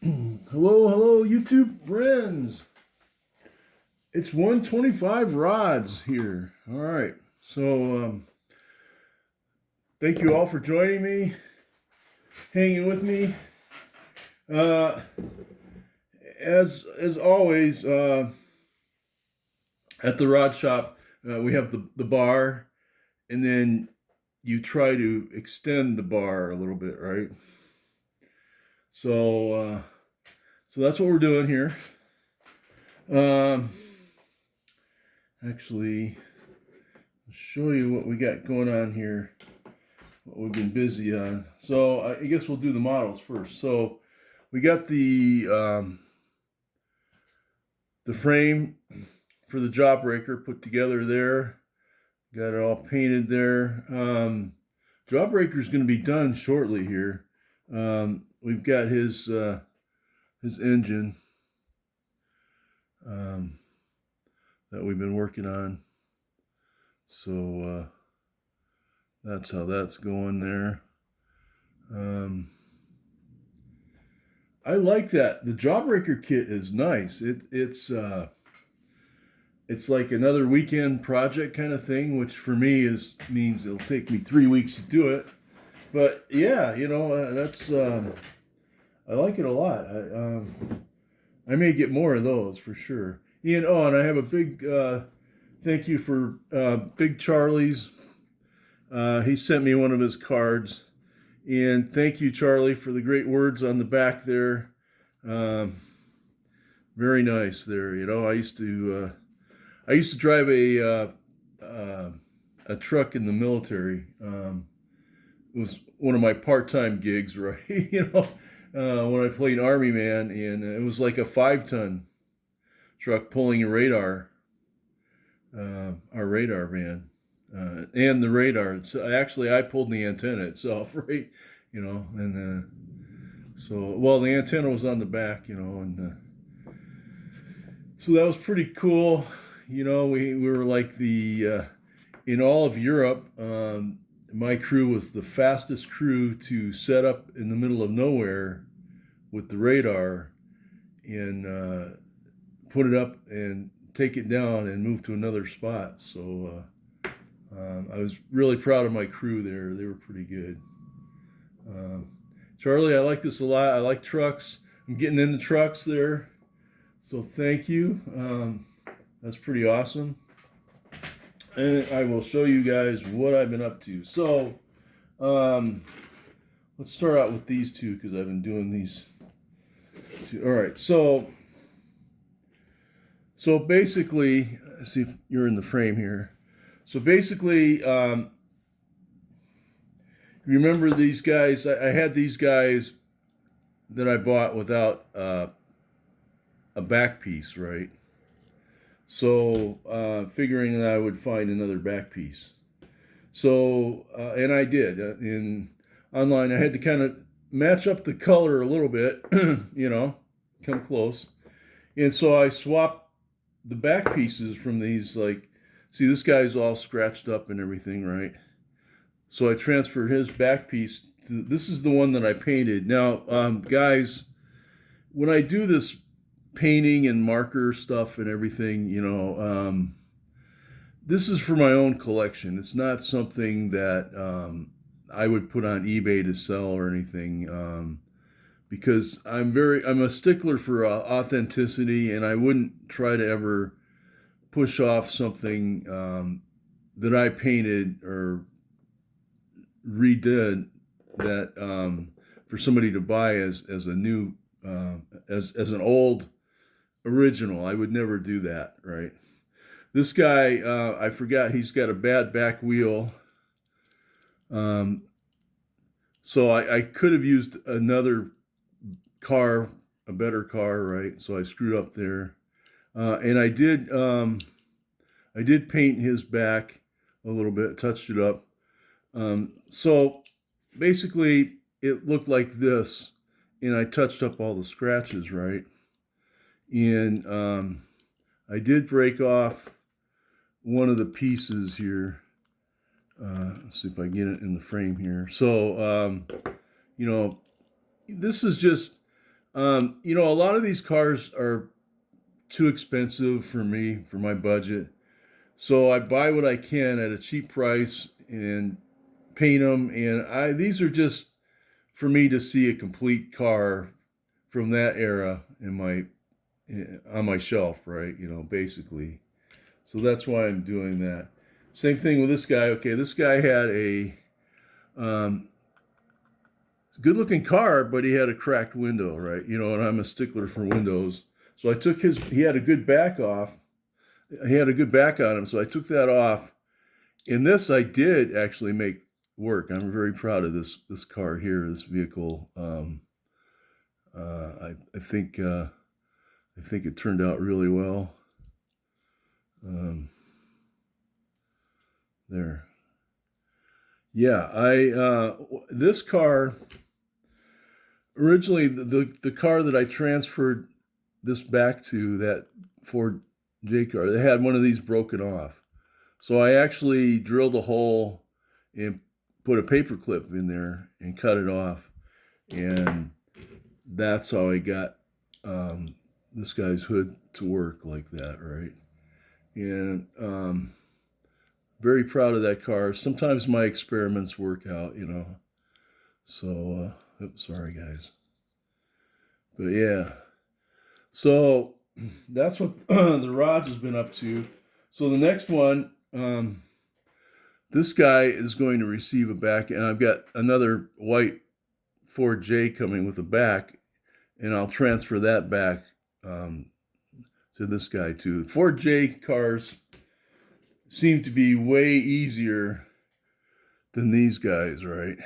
Hello, YouTube friends. It's 125 rods here. All right. So, thank you all for joining me, hanging with me. Uh, as always, at the rod shop, we have the bar, and then you try to extend the bar a little bit, right? So that's what we're doing here. Um, Actually, I'll show you what we got going on here, what we've been busy on. So I guess we'll do the models first. So we got the frame for the jawbreaker put together there. Got it all painted there. Jawbreaker is going to be done shortly here. We've got his engine that we've been working on. So that's how that's going there. I like that. The Jawbreaker kit is nice. It's like another weekend project kind of thing, which for me means it'll take me 3 weeks to do it. But yeah, that's I like it a lot. I may get more of those for sure. And I have a big thank you for Big Charlie's. He sent me one of his cards. And thank you, Charlie, for the great words on the back there. Very nice there. I used to drive a truck in the military. It was one of my part-time gigs, right? When I played Army Man, and it was like a 5-ton truck pulling a radar, our radar van. And the radar. So actually, I pulled the antenna itself, right? And the antenna was on the back, and so that was pretty cool. We were like in all of Europe. My crew was the fastest crew to set up in the middle of nowhere with the radar and put it up and take it down and move to another spot. So I was really proud of my crew there. They were pretty good. Charlie, I like this a lot. I like trucks. I'm getting into trucks there. So thank you. That's pretty awesome. And I will show you guys what I've been up to. So let's start out with these two because I've been doing these two. All right. So basically, let's see if you're in the frame here. So basically, remember these guys? I had these guys that I bought without a back piece, right? So figuring that I would find another back piece. So and I did in online. I had to kind of match up the color a little bit, come close. And so I swapped the back pieces from these. Like, see, this guy's all scratched up and everything, right? So I transferred his back piece to, this is the one that I painted. Now, guys, when I do this painting and marker stuff and everything, this is for my own collection. It's not something that I would put on eBay to sell or anything, because I'm a stickler for authenticity, and I wouldn't try to ever push off something that I painted or redid that for somebody to buy as a new as an old original. I would never do that, right? This guy, I forgot, he's got a bad back wheel. So I could have used another car, a better car, right? So I screwed up there. And I did paint his back a little bit, touched it up. So basically, it looked like this, and I touched up all the scratches, right? And I did break off one of the pieces here. Let's see if I get it in the frame here. So, this is just A lot of these cars are too expensive for me, for my budget. So I buy what I can at a cheap price and paint them. And these are just for me to see a complete car from that era in my on my shelf, right? Basically. So that's why I'm doing that. Same thing with this guy. Okay, this guy had a um, good looking car, but he had a cracked window, right? And I'm a stickler for windows. So I took he had a good back off. He had a good back on him, so I took that off. In this, I did actually make work. I'm very proud of this car here, this vehicle. I think it turned out really well. There, yeah. This car originally the car that I transferred this back to, that Ford J car, they had one of these broken off. So I actually drilled a hole and put a paper clip in there and cut it off. And that's how I got this guy's hood to work like that, right? And very proud of that car. Sometimes my experiments work out. So, oops, sorry guys. But yeah, so that's what the Rods has been up to. So the next one, this guy is going to receive a back, and I've got another white Ford J coming with a back, and I'll transfer that back to this guy too. Ford J cars seem to be way easier than these guys, right?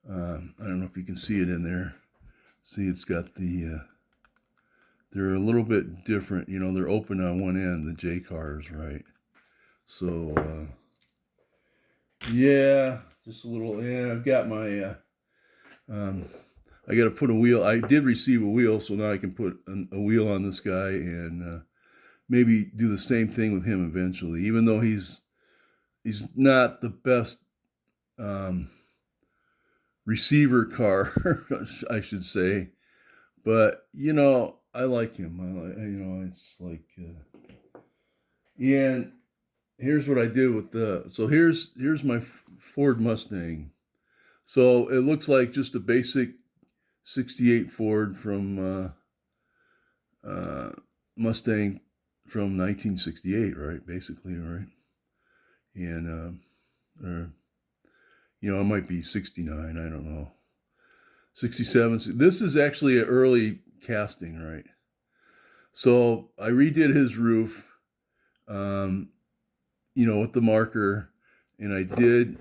I don't know if you can see it in there. See, it's got they're a little bit different. They're open on one end, the J cars, right? So, yeah, just a little, yeah, I've got my, I got to put a wheel. I did receive a wheel, so now I can put a wheel on this guy and maybe do the same thing with him eventually, even though he's not the best receiver car, I should say. But, I like him. It's like, and here's what I did with so here's my Ford Mustang. So it looks like just a basic 68 Ford from Mustang from 1968, right? Basically, right? And, it might be 69, I don't know. 67. This is actually an early casting, right? So I redid his roof, with the marker, and I did,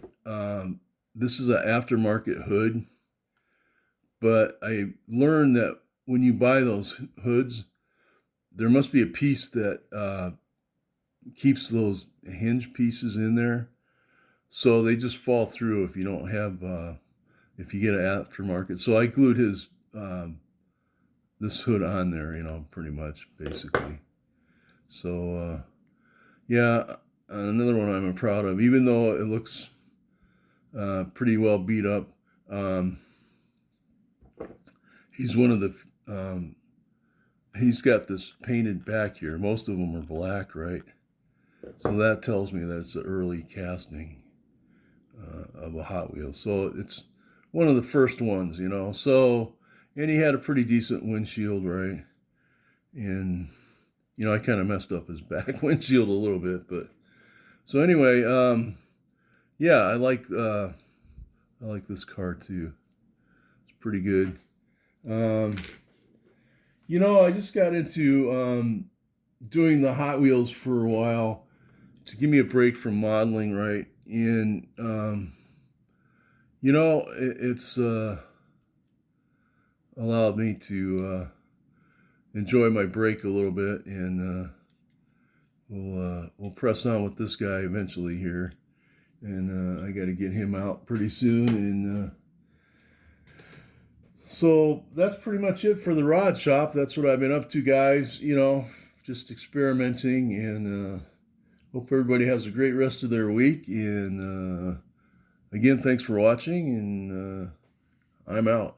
this is an aftermarket hood, but I learned that when you buy those hoods, there must be a piece that keeps those hinge pieces in there. So they just fall through if you don't have, if you get an aftermarket. So I glued this hood on there, pretty much, basically. So, yeah, another one I'm proud of, even though it looks pretty well beat up. He's one of the, he's got this painted back here. Most of them are black, right? So that tells me that it's an early casting of a Hot Wheels. So it's one of the first ones, So, and he had a pretty decent windshield, right? And, I kind of messed up his back windshield a little bit, but so anyway, yeah, I like this car too. It's pretty good. I just got into doing the Hot Wheels for a while to give me a break from modeling, right? And it's allowed me to enjoy my break a little bit, and we'll press on with this guy eventually here, and I got to get him out pretty soon, and so that's pretty much it for the rod shop. That's what I've been up to, guys. Just experimenting, and hope everybody has a great rest of their week. And again, thanks for watching, and I'm out.